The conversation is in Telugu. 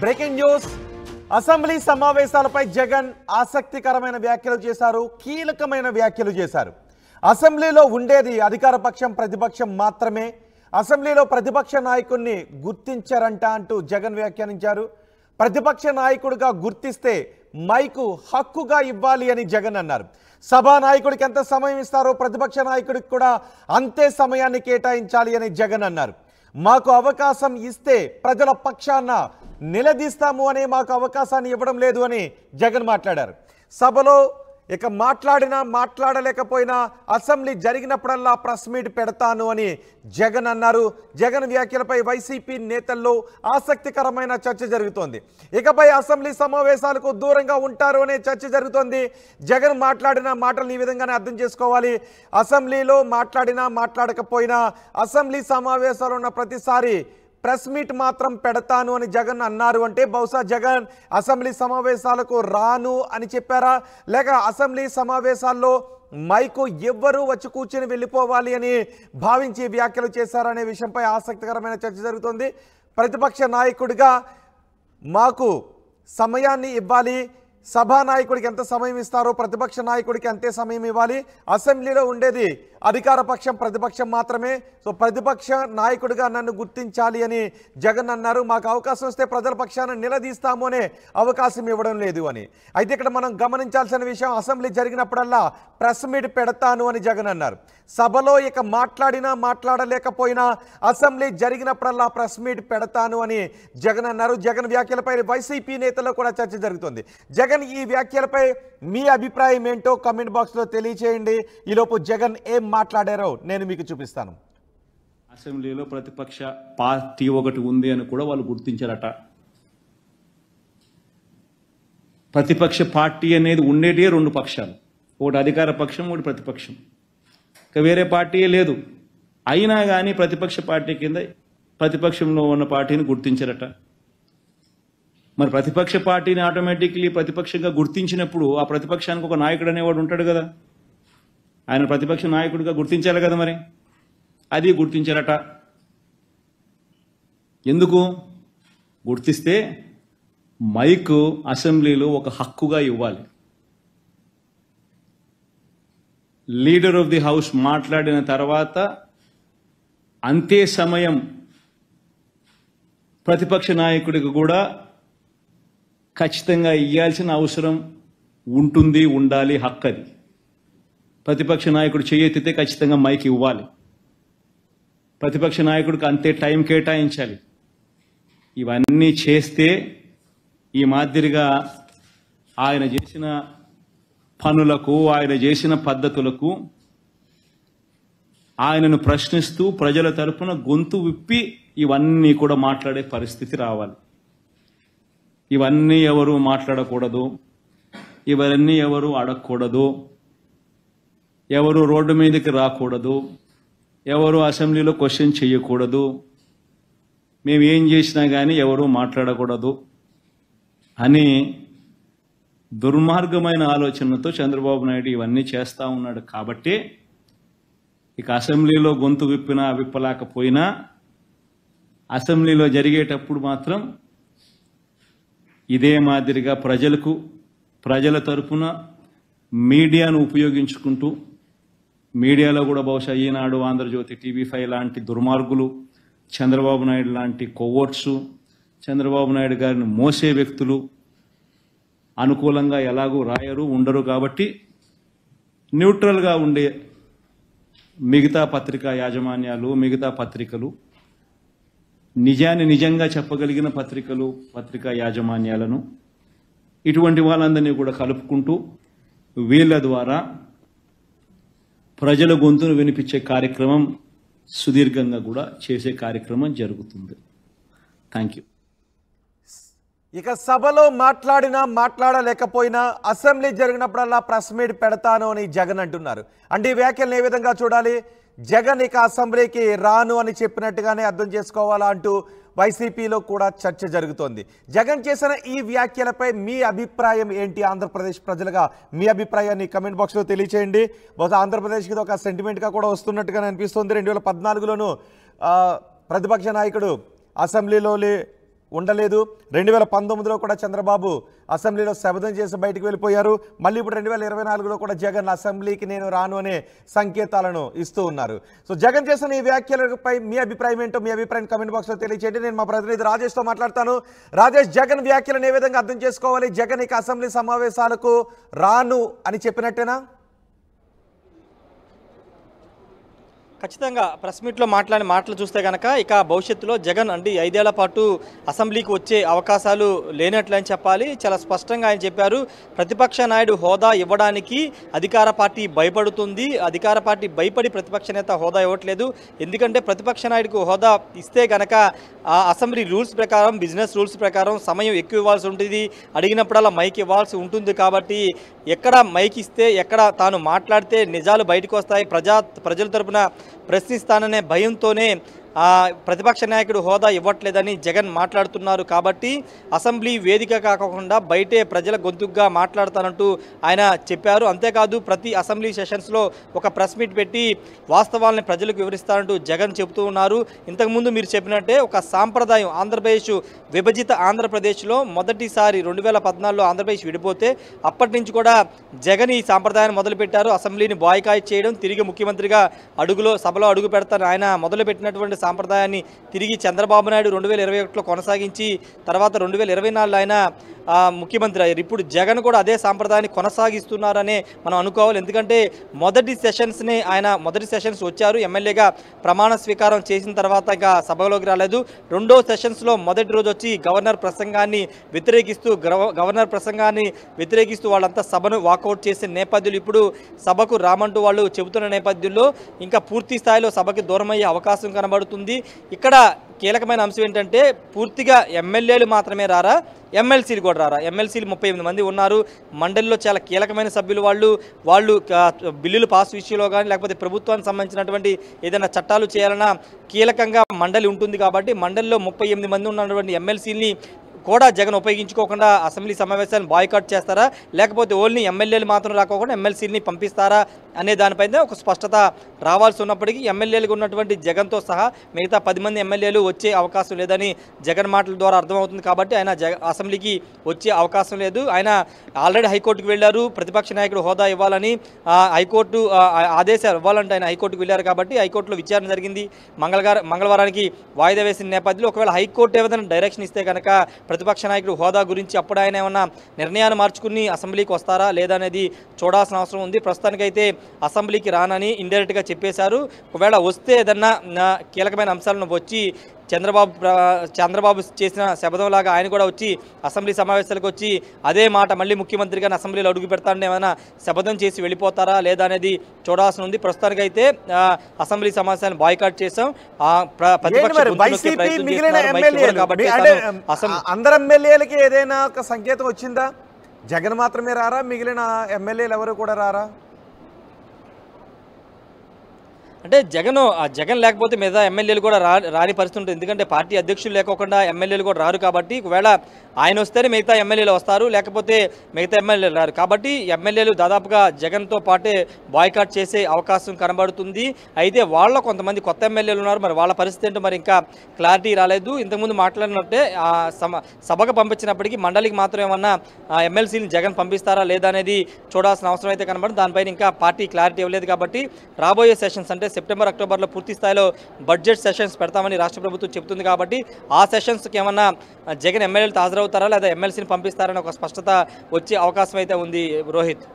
బ్రేకింగ్ న్యూస్ అసెంబ్లీ సమావేశాలపై జగన్ ఆసక్తికరమైన వ్యాఖ్యలు చేశారు. కీలకమైన వ్యాఖ్యలు చేశారు. అసెంబ్లీలో ఉండేది అధికార పక్షం ప్రతిపక్షం మాత్రమే. అసెంబ్లీలో ప్రతిపక్ష నాయకుడిని గుర్తించారంట అంటూ జగన్ వ్యాఖ్యానించారు. ప్రతిపక్ష నాయకుడిగా గుర్తిస్తే మైకు హక్కుగా ఇవ్వాలి అని జగన్ అన్నారు. సభా నాయకుడికి ఎంత సమయం ఇస్తారో ప్రతిపక్ష నాయకుడికి కూడా అంతే సమయాన్ని కేటాయించాలి అని జగన్ అన్నారు. మాకు అవకాశం ఇస్తే ప్రజల పక్షాన నిలదీస్తాము అని మాకు అవకాశాన్ని ఇవ్వడం లేదు అని జగన్ మాట్లాడారు. సభలో ఇక మాట్లాడినా మాట్లాడలేకపోయినా అసెంబ్లీ జరిగినప్పుడల్లా ప్రెస్ మీట్ పెడతాను అని జగన్ అన్నారు. జగన్ వ్యాఖ్యలపై వైసీపీ నేతల్లో ఆసక్తికరమైన చర్చ జరుగుతోంది. ఇకపై అసెంబ్లీ సమావేశాలకు దూరంగా ఉంటారు అనే చర్చ జరుగుతోంది. జగన్ మాట్లాడిన మాటలు ఈ విధంగానే అర్థం చేసుకోవాలి. అసెంబ్లీలో మాట్లాడినా మాట్లాడకపోయినా అసెంబ్లీ సమావేశాలు ఉన్న ప్రతిసారి ప్రెస్ మీట్ మాత్రం పెడతాను అని జగన్ అన్నారు. అంటే బహుశా జగన్ అసెంబ్లీ సమావేశాలకు రాను అని చెప్పారా, లేక అసెంబ్లీ సమావేశాల్లో మైకు ఎవ్వరూ వచ్చి కూర్చొని వెళ్ళిపోవాలి అని భావించి వ్యాఖ్యలు చేశారనే విషయంపై ఆసక్తికరమైన చర్చ జరుగుతుంది. ప్రతిపక్ష నాయకుడిగా మాకు సమయాన్ని ఇవ్వాలి, సభా నాయకుడికి ఎంత సమయం ఇస్తారో ప్రతిపక్ష నాయకుడికి అంతే సమయం ఇవ్వాలి. అసెంబ్లీలో ఉండేది అధికార పక్షం ప్రతిపక్షం మాత్రమే. సో ప్రతిపక్ష నాయకుడిగా నన్ను గుర్తించాలి అని జగన్ అన్నారు. మాకు అవకాశం వస్తే ప్రజల పక్షాన నిలదీస్తాము అనే అవకాశం ఇవ్వడం లేదు అని. అయితే ఇక్కడ మనం గమనించాల్సిన విషయం, అసెంబ్లీ జరిగినప్పుడల్లా ప్రెస్ మీట్ పెడతాను అని జగన్ అన్నారు. సభలో ఇక మాట్లాడినా మాట్లాడలేకపోయినా అసెంబ్లీ జరిగినప్పుడల్లా ప్రెస్ మీట్ పెడతాను అని జగన్ అన్నారు. జగన్ వ్యాఖ్యలపై వైసీపీ నేతల్లో కూడా చర్చ జరుగుతుంది. జగన్ ఈ వ్యాఖ్యలపై మీ అభిప్రాయం ఏంటో కామెంట్ బాక్స్లో తెలియచేయండి. ఈలోపు జగన్ ఏం మాట్లాడారో నేను మీకు చూపిస్తాను. అసెంబ్లీలో ప్రతిపక్ష పార్టీ ఒకటి ఉంది అని కూడా వాళ్ళు గుర్తించారట. ప్రతిపక్ష పార్టీ అనేది ఉండేటి రెండు పక్షాలు, ఒకటి అధికార పక్షం, ఒకటి ప్రతిపక్షం. ఇక వేరే పార్టీయే లేదు. అయినా కానీ ప్రతిపక్ష పార్టీ కింద ప్రతిపక్షంలో ఉన్న పార్టీని గుర్తించారట. మరి ప్రతిపక్ష పార్టీని ఆటోమేటిక్లీ ప్రతిపక్షంగా గుర్తించినప్పుడు ఆ ప్రతిపక్షానికి ఒక నాయకుడు అనేవాడు ఉంటాడు కదా, ఆయన ప్రతిపక్ష నాయకుడిగా గుర్తించాలి కదా. మరి అది గుర్తించారట. ఎందుకు గుర్తిస్తే మైకు అసెంబ్లీలో ఒక హక్కుగా ఇవ్వాలి. లీడర్ ఆఫ్ ది హౌస్ మాట్లాడిన తర్వాత అంతే సమయం ప్రతిపక్ష నాయకుడికి కూడా ఖచ్చితంగా ఇవ్వాల్సిన అవసరం ఉంటుంది, ఉండాలి, హక్కు అది. ప్రతిపక్ష నాయకుడు చేయెత్తితే ఖచ్చితంగా మైక్ ఇవ్వాలి. ప్రతిపక్ష నాయకుడికి అంతే టైం కేటాయించాలి. ఇవన్నీ చేస్తే ఈ మాదిరిగా ఆయన చేసిన పనులకు, ఆయన చేసిన పద్ధతులకు ఆయనను ప్రశ్నిస్తూ ప్రజల తరపున గొంతు విప్పి ఇవన్నీ కూడా మాట్లాడే పరిస్థితి రావాలి. ఇవన్నీ ఎవరు మాట్లాడకూడదు, ఇవన్నీ ఎవరు అడగకూడదు, ఎవరు రోడ్డు మీదకి రాకూడదు, ఎవరు అసెంబ్లీలో క్వశ్చన్ చేయకూడదు, మేము ఏం చేసినా కానీ ఎవరు మాట్లాడకూడదు అని దుర్మార్గమైన ఆలోచనతో చంద్రబాబు నాయుడు ఇవన్నీ చేస్తూ ఉన్నాడు. కాబట్టి ఇక అసెంబ్లీలో గొంతు విప్పినా విప్పలేకపోయినా అసెంబ్లీలో జరిగేటప్పుడు మాత్రం ఇదే మాదిరిగా ప్రజల తరపున మీడియాను ఉపయోగించుకుంటూ, మీడియాలో కూడా బహుశా ఈనాడు, ఆంధ్రజ్యోతి, TV5 లాంటి దుర్మార్గులు, చంద్రబాబు నాయుడు లాంటి కొవ్వొట్సు, చంద్రబాబు నాయుడు గారిని మోసే వ్యక్తులు అనుకూలంగా ఎలాగూ రాయరు, ఉండరు. కాబట్టి న్యూట్రల్గా ఉండే మిగతా పత్రికా యాజమాన్యాలు, మిగతా పత్రికలు, నిజాన్ని నిజంగా చెప్పగలిగిన పత్రికా యాజమాన్యాలను, ఇటువంటి వాళ్ళందరినీ కూడా కలుపుకుంటూ వీళ్ళ ద్వారా ప్రజల గొంతును వినిపించే కార్యక్రమం సుదీర్ఘంగా కూడా చేసే కార్యక్రమం జరుగుతుంది. Thank you. ఇక సభలో మాట్లాడినా మాట్లాడలేకపోయినా అసెంబ్లీ జరిగినప్పుడల్లా ప్రెస్ మీట్ పెడతాను అని జగన్ అంటున్నారు. అంటే ఈ వ్యాఖ్యలను ఏ విధంగా చూడాలి? జగన్ ఇక అసెంబ్లీకి రాను అని చెప్పినట్టుగానే అర్థం చేసుకోవాలా అంటూ వైసీపీలో కూడా చర్చ జరుగుతోంది. జగన్ చేసిన ఈ వ్యాఖ్యలపై మీ అభిప్రాయం ఏంటి? ఆంధ్రప్రదేశ్ ప్రజలుగా మీ అభిప్రాయాన్ని కమెంట్ బాక్స్లో తెలియచేయండి. బహుశా ఆంధ్రప్రదేశ్కి ఇది ఒక సెంటిమెంట్గా కూడా వస్తున్నట్టుగా అనిపిస్తుంది. 2014లోనూ ప్రతిపక్ష నాయకుడు అసెంబ్లీలో ఉండలేదు. 2019లో కూడా చంద్రబాబు అసెంబ్లీలో శపథం చేసి బయటకు వెళ్ళిపోయారు. మళ్ళీ ఇప్పుడు 2024లో కూడా జగన్ అసెంబ్లీకి నేను రాను అనే సంకేతాలను ఇస్తూ ఉన్నారు. సో జగన్ చేసిన ఈ వ్యాఖ్యలపై మీ అభిప్రాయం ఏంటో మీ అభిప్రాయం కామెంట్ బాక్స్లో తెలియజేయండి. నేను మా ప్రతినిధి రాజేష్తో మాట్లాడతాను. రాజేష్, జగన్ వ్యాఖ్యలను ఏ విధంగా అర్థం చేసుకోవాలి? జగన్ ఇక అసెంబ్లీ సమావేశాలకు రాను అని చెప్పినట్టేనా? ఖచ్చితంగా ప్రెస్ మీట్లో మాట్లాడిన మాటలు చూస్తే కనుక ఇక భవిష్యత్తులో జగన్ అంటే 5 ఏళ్ల పాటు అసెంబ్లీకి వచ్చే అవకాశాలు లేనట్లని చెప్పాలి. చాలా స్పష్టంగా ఆయన చెప్పారు. ప్రతిపక్ష నాయుడు హోదా ఇవ్వడానికి అధికార పార్టీ భయపడుతుంది. అధికార పార్టీ భయపడి ప్రతిపక్ష నేత హోదా ఇవ్వట్లేదు. ఎందుకంటే ప్రతిపక్ష నాయుడుకు హోదా ఇస్తే కనుక ఆ అసెంబ్లీ రూల్స్ ప్రకారం, బిజినెస్ రూల్స్ ప్రకారం సమయం ఎక్కువ ఇవ్వాల్సి ఉంటుంది. అడిగినప్పుడల్లా మైక్ ఇవ్వాల్సి ఉంటుంది. కాబట్టి ఎక్కడ మైక్ ఇస్తే, ఎక్కడ తాను మాట్లాడితే నిజాలు బయటకు వస్తాయి, ప్రజల తరపున ప్రశ్నిస్తాననే భయంతోనే ప్రతిపక్ష నాయకుడు హోదా ఇవ్వట్లేదని జగన్ మాట్లాడుతున్నారు. కాబట్టి అసెంబ్లీ వేదిక కాకుండా బయటే ప్రజల గొంతుగా మాట్లాడతానంటూ ఆయన చెప్పారు. అంతేకాదు ప్రతి అసెంబ్లీ సెషన్స్లో ఒక ప్రెస్ మీట్ పెట్టి వాస్తవాలను ప్రజలకు వివరిస్తానంటూ జగన్ చెబుతూ ఉన్నారు. ఇంతకుముందు మీరు చెప్పినట్టే ఒక సాంప్రదాయం, ఆంధ్రప్రదేశ్ విభజిత ఆంధ్రప్రదేశ్లో మొదటిసారి 2014లో ఆంధ్రప్రదేశ్ విడిపోతే అప్పటి నుంచి కూడా జగన్ ఈ సాంప్రదాయాన్ని మొదలుపెట్టారు. అసెంబ్లీని బాయ్కాట్ చేయడం, తిరిగి ముఖ్యమంత్రిగా సభలో అడుగు పెడతారు ఆయన మొదలుపెట్టినటువంటి సాంప్రదాయాన్ని తిరిగి చంద్రబాబు నాయుడు 2021లో కొనసాగించి తర్వాత 2024లో ఆయన ముఖ్యమంత్రి అయ్యారు. ఇప్పుడు జగన్ కూడా అదే సాంప్రదాయాన్ని కొనసాగిస్తున్నారనే మనం అనుకోవాలి. ఎందుకంటే మొదటి సెషన్స్ వచ్చారు, ఎమ్మెల్యేగా ప్రమాణ స్వీకారం చేసిన తర్వాత ఇంకా సభలోకి రాలేదు. రెండో సెషన్స్లో మొదటి రోజు వచ్చి గవర్నర్ ప్రసంగాన్ని వ్యతిరేకిస్తూ వాళ్ళంతా సభను వాకౌట్ చేసే నేపథ్యంలో ఇప్పుడు సభకు రామంటూ వాళ్ళు చెబుతున్న నేపథ్యంలో ఇంకా పూర్తి స్థాయిలో సభకి దూరమయ్యే అవకాశం కనబడుతుంది. ఇక్కడ కీలకమైన అంశం ఏంటంటే పూర్తిగా ఎమ్మెల్యేలు మాత్రమే రారా, ఎమ్మెల్సీలు కూడా రారా? ఎమ్మెల్సీలు 38 మంది ఉన్నారు. మండలిలో చాలా కీలకమైన సభ్యులు వాళ్ళు బిల్లులు పాస్ విషయంలో కానీ లేకపోతే ప్రభుత్వానికి సంబంధించినటువంటి ఏదైనా చట్టాలు చేయాలన్నా కీలకంగా మండలి ఉంటుంది. కాబట్టి మండలిలో 38 మంది ఉన్నటువంటి ఎమ్మెల్సీని కూడా జగన్ ఉపయోగించుకోకుండా అసెంబ్లీ సమావేశాలను బాయ్కాట్ చేస్తారా, లేకపోతే ఓన్లీ ఎమ్మెల్యేలు మాత్రం రాకోకుండా ఎమ్మెల్సీని పంపిస్తారా అనే దానిపైన ఒక స్పష్టత రావాల్సి ఉన్నప్పటికీ ఎమ్మెల్యేలుగా ఉన్నటువంటి జగన్తో సహా మిగతా 10 మంది ఎమ్మెల్యేలు వచ్చే అవకాశం లేదని జగన్ మాటల ద్వారా అర్థమవుతుంది. కాబట్టి ఆయన అసెంబ్లీకి వచ్చే అవకాశం లేదు. ఆయన ఆల్రెడీ హైకోర్టుకు వెళ్ళారు. ప్రతిపక్ష నాయకుడు హోదా ఇవ్వాలని హైకోర్టు ఆదేశాలు ఇవ్వాలంటే ఆయన హైకోర్టుకు వెళ్ళారు. కాబట్టి హైకోర్టులో విచారణ జరిగింది. మంగళవారానికి వాయిదా వేసిన నేపథ్యంలో ఒకవేళ హైకోర్టు ఏదైనా డైరెక్షన్ ఇస్తే కనుక ప్రతిపక్ష నాయకుడు హోదా గురించి అప్పుడు ఆయన ఏమన్నా నిర్ణయాన్ని మార్చుకుని అసెంబ్లీకి వస్తారా లేదా అనేది చూడాల్సిన అవసరం ఉంది. ప్రస్తుతానికైతే అసెంబ్లీకి రానని ఇండైరెక్ట్గా చెప్పేశారు. ఒకవేళ వస్తే ఏదన్నా కీలకమైన అంశాలను వచ్చి చంద్రబాబు చేసిన శపథంలాగా ఆయన కూడా వచ్చి అసెంబ్లీ సమావేశాలకు వచ్చి అదే మాట మళ్ళీ ముఖ్యమంత్రిగా అసెంబ్లీలో అడుగు పెడతానని ఏమైనా శపథం చేసి వెళ్ళిపోతారా లేదా అనేది చూడాల్సి ఉంది. ప్రస్తుతానికైతే అసెంబ్లీ సమావేశాలను బాయ్కాట్ చేశాం. అందరు ఎమ్మెల్యేలకి ఏదైనా ఒక సంకేతం వచ్చిందా? జగన్ మాత్రమే రారా, మిగిలిన ఎమ్మెల్యేలు ఎవరు కూడా రారా? అంటే జగన్ లేకపోతే మిగతా ఎమ్మెల్యేలు కూడా రాని పరిస్థితి ఉంటుంది. ఎందుకంటే పార్టీ అధ్యక్షులు లేకోకుండా ఎమ్మెల్యేలు కూడా రారు. కాబట్టి ఒకవేళ ఆయన వస్తేనే మిగతా ఎమ్మెల్యేలు వస్తారు, లేకపోతే మిగతా ఎమ్మెల్యేలు రారు. కాబట్టి ఎమ్మెల్యేలు దాదాపుగా జగన్తో పాటే బాయ్కాట్ చేసే అవకాశం కనబడుతుంది. అయితే కొంతమంది కొత్త ఎమ్మెల్యేలు ఉన్నారు. మరి వాళ్ళ పరిస్థితి ఏంటో మరి ఇంకా క్లారిటీ రాలేదు. ఇంతకుముందు మాట్లాడినట్టే సభకు పంపించినప్పటికీ మండలికి మాత్రం ఏమన్నా ఎమ్మెల్సీని జగన్ పంపిస్తారా లేదా అనేది చూడాల్సిన అవసరం అయితే కనబడుతుంది. దానిపైన ఇంకా పార్టీ క్లారిటీ ఇవ్వలేదు. కాబట్టి రాబోయే సెషన్స్ అంటే సెప్టెంబర్, అక్టోబర్లో పూర్తి స్థాయిలో బడ్జెట్ సెషన్స్ పెడతామని రాష్ట్ర ప్రభుత్వం చెబుతుంది. కాబట్టి ఆ సెషన్స్కి ఏమన్నా జగన్ ఎమ్మెల్యేలు హాజరవుతారా లేదా ఎమ్మెల్సీని పంపిస్తారని ఒక స్పష్టత వచ్చే అవకాశం అయితే ఉంది. రోహిత్.